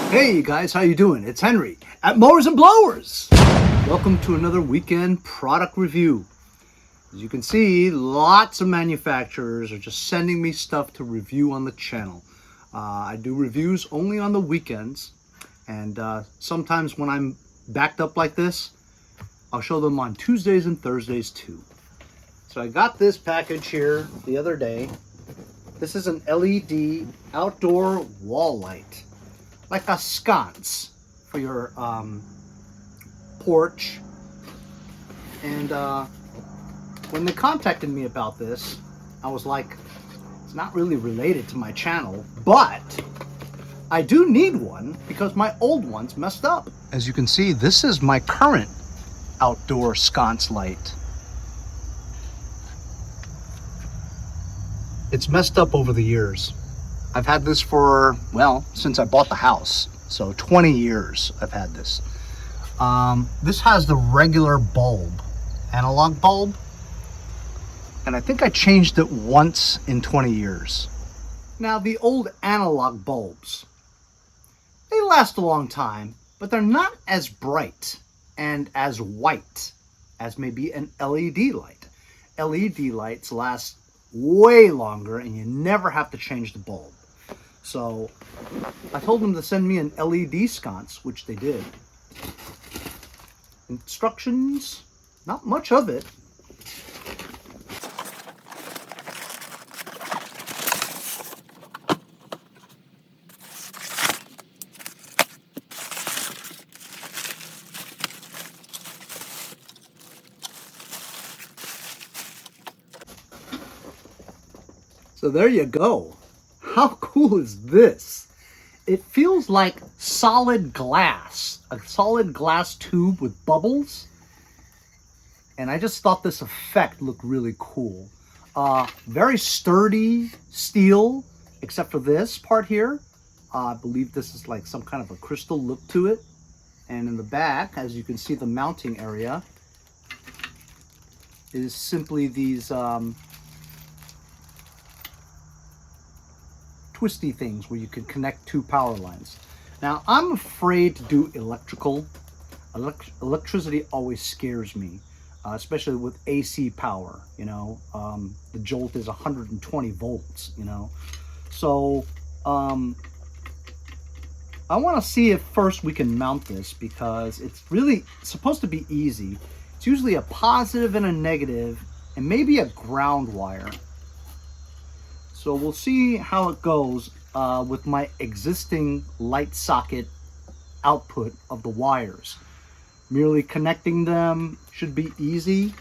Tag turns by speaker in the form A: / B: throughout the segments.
A: Hey you guys, how you doing? It's Henry at Mowers and Blowers. Welcome to another weekend product review. As you can see, lots of manufacturers are just sending me stuff to review on the channel. I do reviews only on the weekends, and sometimes when I'm backed up like this, I'll show them on Tuesdays and Thursdays too. So I got this package here the other day. This is an LED outdoor wall light, like a sconce for your porch. And when they contacted me about this, I was like, it's not really related to my channel, but I do need one because my old one's messed up. As you can see, this is my current outdoor sconce light. It's messed up over the years. I've had this for, well, since I bought the house. So 20 years I've had this. This has the regular bulb, analog bulb. And I think I changed it once in 20 years. Now the old analog bulbs, they last a long time, but they're not as bright and as white as maybe an LED light. LED lights last way longer and you never have to change the bulb. So I told them to send me an LED sconce, which they did. Instructions, not much of it. So there you go. How cool is this? It feels like solid glass, a solid glass tube with bubbles. And I just thought this effect looked really cool. Very sturdy steel, except for this part here. I believe this is like some kind of a crystal look to it. And in the back, as you can see, the mounting area is simply these twisty things where you can connect two power lines. Now, I'm afraid to do electrical. Electricity always scares me, especially with AC power, you know. The jolt is 120 volts, you know. So, I want to see if first we can mount this, because it's really supposed to be easy. It's usually a positive and a negative, and maybe a ground wire. So we'll see how it goes with my existing light socket output of the wires. Merely connecting them should be easy.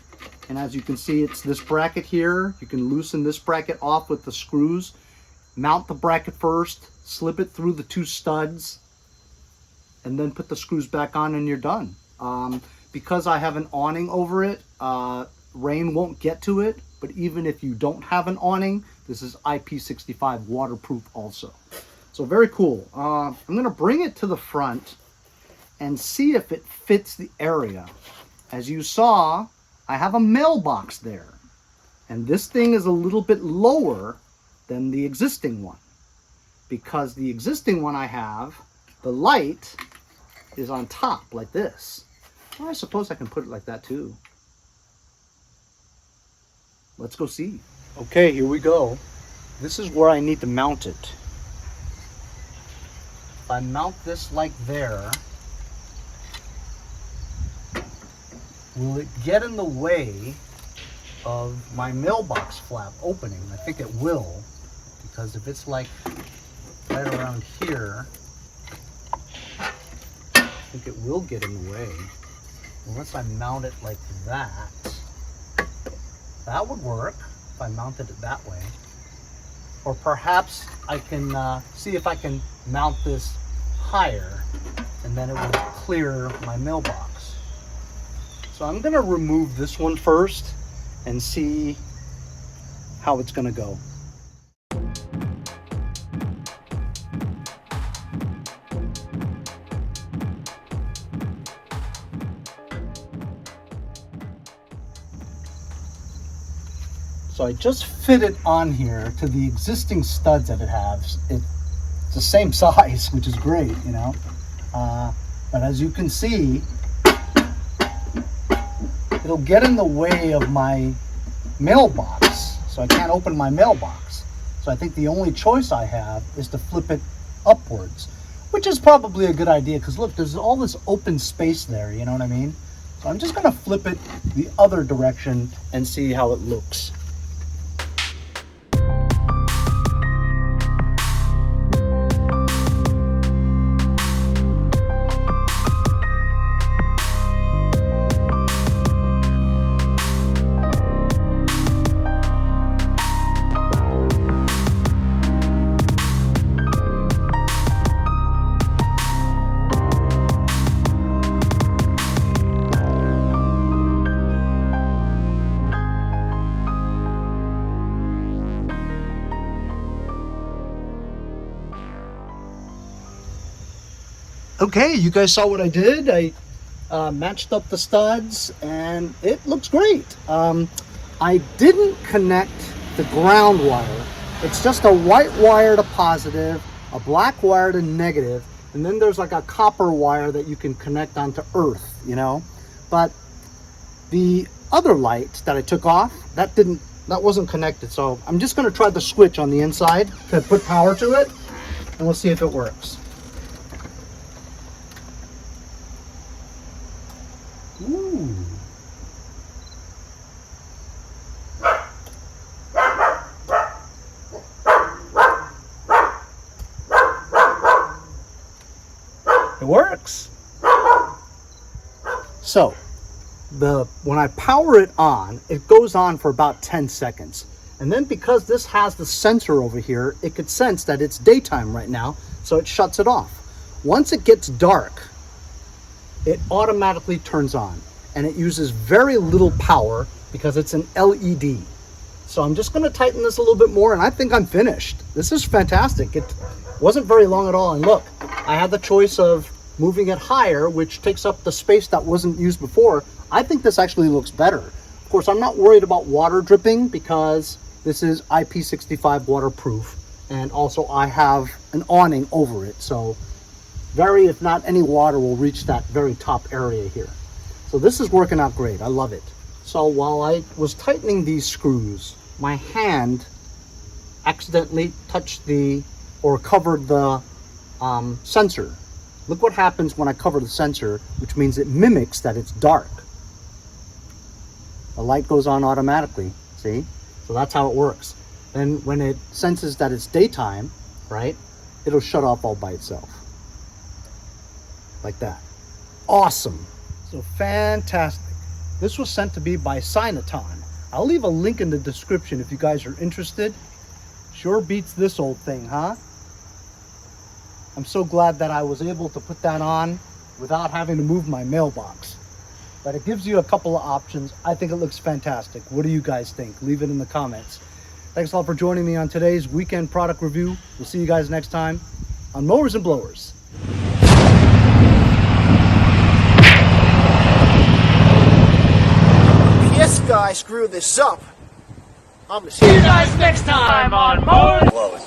A: And as you can see, it's this bracket here. You can loosen this bracket off with the screws. Mount the bracket first, slip it through the two studs, and then put the screws back on and you're done. Because I have an awning over it, rain won't get to it. But even if you don't have an awning, this is IP65 waterproof also. So very cool. I'm gonna bring it to the front and see if it fits the area. As you saw, I have a mailbox there. And this thing is a little bit lower than the existing one. Because the existing one I have, the light is on top like this. Well, I suppose I can put it like that too. Let's go see. Okay, here we go. This is where I need to mount it. If I mount this like there, will it get in the way of my mailbox flap opening? I think it will, because if it's like right around here, I think it will get in the way. Unless I mount it like that. That would work if I mounted it that way. Or perhaps I can see if I can mount this higher, and then it will clear my mailbox. So I'm gonna remove this one first and see how it's gonna go. So I just fit it on here to the existing studs that it has. It's the same size, which is great, you know. But as you can see, it'll get in the way of my mailbox, so I can't open my mailbox. So I think the only choice I have is to flip it upwards, which is probably a good idea, because look, there's all this open space there, you know what I mean? So I'm just gonna flip it the other direction and see how it looks. Okay, you guys saw what I did. I matched up the studs and it looks great. I didn't connect the ground wire. It's just a white wire to positive, a black wire to negative, and then there's like a copper wire that you can connect onto earth, you know? But the other light that I took off, that wasn't connected. So I'm just gonna try the switch on the inside to put power to it, and we'll see if it works. Ooh. It works. So when I power it on, it goes on for about 10 seconds. And then because this has the sensor over here, it could sense that it's daytime right now, so it shuts it off. Once it gets dark, it automatically turns on, and it uses very little power because it's an LED. So I'm just gonna tighten this a little bit more, and I think I'm finished. This is fantastic. It wasn't very long at all, and look, I had the choice of moving it higher, which takes up the space that wasn't used before. I think this actually looks better. Of course, I'm not worried about water dripping because this is IP65 waterproof, and also I have an awning over it, so if not any water will reach that very top area here. So this is working out great. I love it. So while I was tightening these screws, my hand accidentally touched covered the sensor. Look what happens when I cover the sensor, which means it mimics that it's dark. The light goes on automatically, see? So that's how it works. Then when it senses that it's daytime, right, it'll shut off all by itself. Like that. Awesome. So fantastic. This was sent to me by Cinoton. I'll leave a link in the description if you guys are interested. Sure beats this old thing, huh? I'm so glad that I was able to put that on without having to move my mailbox. But it gives you a couple of options. I think it looks fantastic. What do you guys think? Leave it in the comments. Thanks a lot for joining me on today's weekend product review. We'll see you guys next time on Mowers and Blowers.
B: This guy screwed this up. I'm gonna
C: See you guys next time on Mowers.